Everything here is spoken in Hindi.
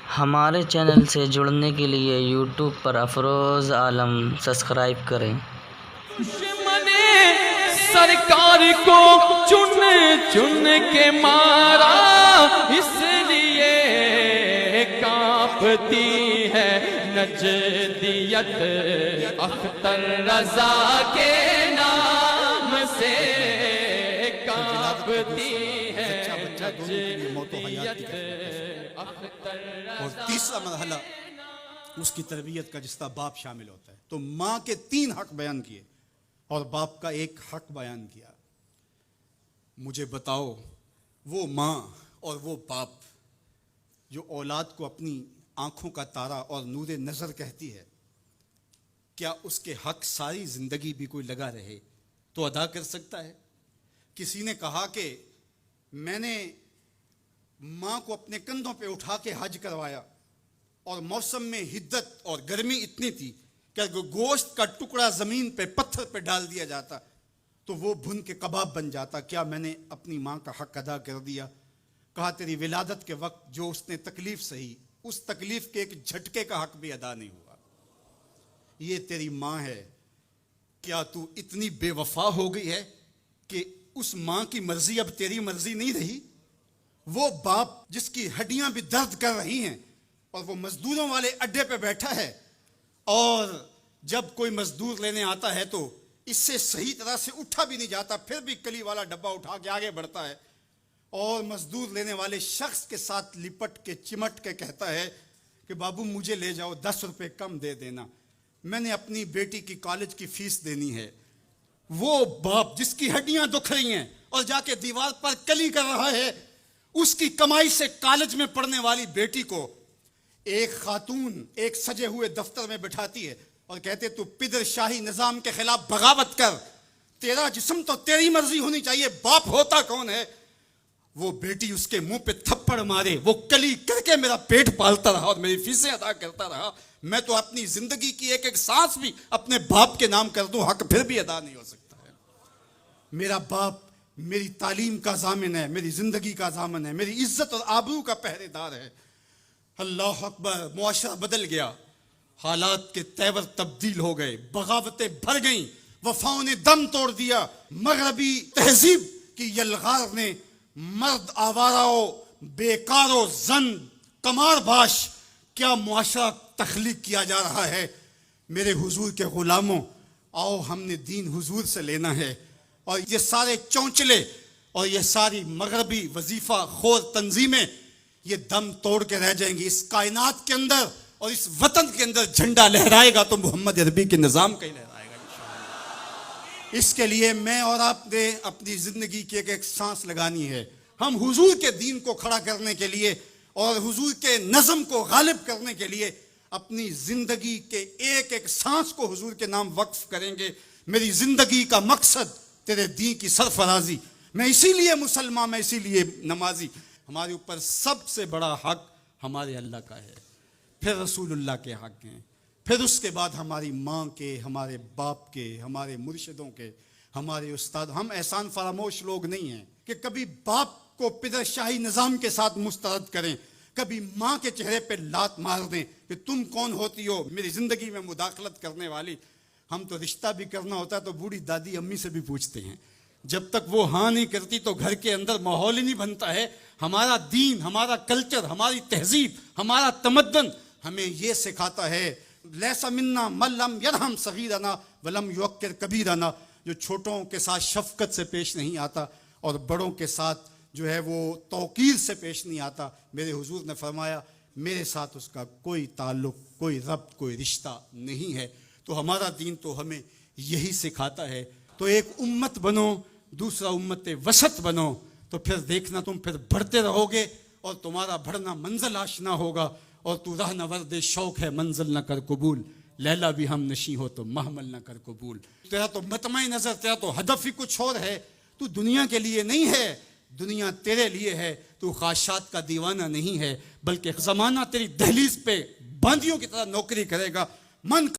हमारे चैनल से जुड़ने के लिए यूट्यूब पर अफरोज़ आलम सब्सक्राइब करें। दुश्मने सरकार को चुन चुन के मारा, इसलिए कांपती है नजदियत अख्तर रजा के नाम से, कांपती है नजदियत अख्तर और तीसरा मरहला उसकी तरबियत का जिसका बाप शामिल होता है। तो माँ के 3 हक बयान किए और बाप का 1 हक बयान किया। मुझे बताओ, वो माँ और वो बाप जो औलाद को अपनी आंखों का तारा और नूरे नज़र कहती है, क्या उसके हक सारी जिंदगी भी कोई लगा रहे तो अदा कर सकता है? किसी ने कहा कि मैंने माँ को अपने कंधों पे उठा के हज करवाया और मौसम में हिद्दत और गर्मी इतनी थी कि अगर गोश्त का टुकड़ा जमीन पे पत्थर पे डाल दिया जाता तो वो भुन के कबाब बन जाता। क्या मैंने अपनी माँ का हक अदा कर दिया? कहा, तेरी विलादत के वक्त जो उसने तकलीफ सही, उस तकलीफ के एक झटके का हक भी अदा नहीं हुआ। ये तेरी माँ है। क्या तू इतनी बेवफा हो गई है कि उस माँ की मर्जी अब तेरी मर्जी नहीं रही? वो बाप जिसकी हड्डियां भी दर्द कर रही हैं और वो मजदूरों वाले अड्डे पे बैठा है, और जब कोई मजदूर लेने आता है तो इससे सही तरह से उठा भी नहीं जाता, फिर भी कली वाला डब्बा उठा के आगे बढ़ता है और मजदूर लेने वाले शख्स के साथ लिपट के चिमट के कहता है कि बाबू मुझे ले जाओ, 10 रुपए कम दे देना, मैंने अपनी बेटी की कॉलेज की फीस देनी है। वो बाप जिसकी हड्डियां दुख रही हैं और जाके दीवार पर कली कर रहा है, उसकी कमाई से कॉलेज में पढ़ने वाली बेटी को एक खातून एक सजे हुए दफ्तर में बिठाती है और कहते, तू पिदर शाही निजाम के खिलाफ बगावत कर, तेरा जिस्म तो तेरी मर्जी होनी चाहिए, बाप होता कौन है? वो बेटी उसके मुंह पे थप्पड़ मारे, वो कली करके मेरा पेट पालता रहा और मेरी फीसें अदा करता रहा, मैं तो अपनी जिंदगी की एक एक सांस भी अपने बाप के नाम कर दूं, हक फिर भी अदा नहीं हो सकता है। मेरा बाप मेरी तालीम का जामिन है, मेरी जिंदगी का जामिन है, मेरी इज्जत और आबरू का पहरेदार है। अल्लाह अकबर। मुआशरा बदल गया, हालात के तेवर तब्दील हो गए, बगावतें भर गईं, वफाओं ने दम तोड़ दिया। मगरबी तहजीब की यलगार ने मर्द आवाराओ, बेकारो, जन कमारबाश, क्या मुआशरा तख्लीक किया जा रहा है। मेरे हुजूर के गुलामों, आओ हमने दीन हुजूर से लेना है, और ये सारे चौंचले और ये सारी मगरबी वजीफा खोर तंजीमें ये दम तोड़ के रह जाएंगी। इस कायनात के अंदर और इस वतन के अंदर झंडा लहराएगा तो मोहम्मद अरबी के निजाम का ही लहराएगा इंशाअल्लाह। इसके लिए मैं और आपने अपनी जिंदगी की एक एक सांस लगानी है। हम हुजूर के दीन को खड़ा करने के लिए और हुजूर के नज़म को गालिब करने के लिए अपनी जिंदगी के एक एक सांस को हुजूर के नाम वक्फ करेंगे। मेरी जिंदगी का मकसद तेरे दीन की सरफराजी, मैं इसीलिए मुसलमान, मैं इसीलिए नमाजी। हमारे ऊपर सबसे बड़ा हक हमारे अल्लाह का है, फिर रसूलुल्लाह के हक हैं, फिर उसके बाद हमारी माँ के, हमारे बाप के, हमारे मुर्शिदों के, हमारे उस्ताद। हम एहसान फरामोश लोग नहीं हैं कि कभी बाप को पिदरशाही निज़ाम के साथ मुस्तरद करें, कभी माँ के चेहरे पे लात मार दें कि तुम कौन होती हो मेरी ज़िंदगी में मुदाखलत करने वाली। हम तो रिश्ता भी करना होता है तो बूढ़ी दादी अम्मी से भी पूछते हैं, जब तक वो हाँ नहीं करती तो घर के अंदर माहौल ही नहीं बनता है। हमारा दीन, हमारा कल्चर, हमारी तहजीब, हमारा तमद्दन हमें ये सिखाता है, लैसा मिन्ना मल्लम यरहम सगीरना वलम युक्किर कबीरना, जो छोटों के साथ शफकत से पेश नहीं आता और बड़ों के साथ जो है वो तौकीर से पेश नहीं आता। मेरे हुजूर ने फरमाया, मेरे साथ उसका कोई ताल्लुक, कोई रब्त, कोई रिश्ता नहीं है। तो हमारा दीन तो हमें यही सिखाता है। तो एक उम्मत बनो, दूसरा उम्मत वसत बनो, तो फिर देखना तुम फिर बढ़ते रहोगे और तुम्हारा बढ़ना मंजिल आशना होगा। और तू राह नवर्द शौक है मंजिल न कर कबूल, लैला भी हम नशी हो तो महमल न कर कबूल। तेरा तो मतमाई नजर, तेरा तो हदफ ही कुछ और है। तू दुनिया के लिए नहीं है, दुनिया तेरे लिए है। तू ख्वाहिशात का दीवाना नहीं है, बल्कि जमाना तेरी दहलीज पे बांदियों की तरह नौकरी करेगा। मन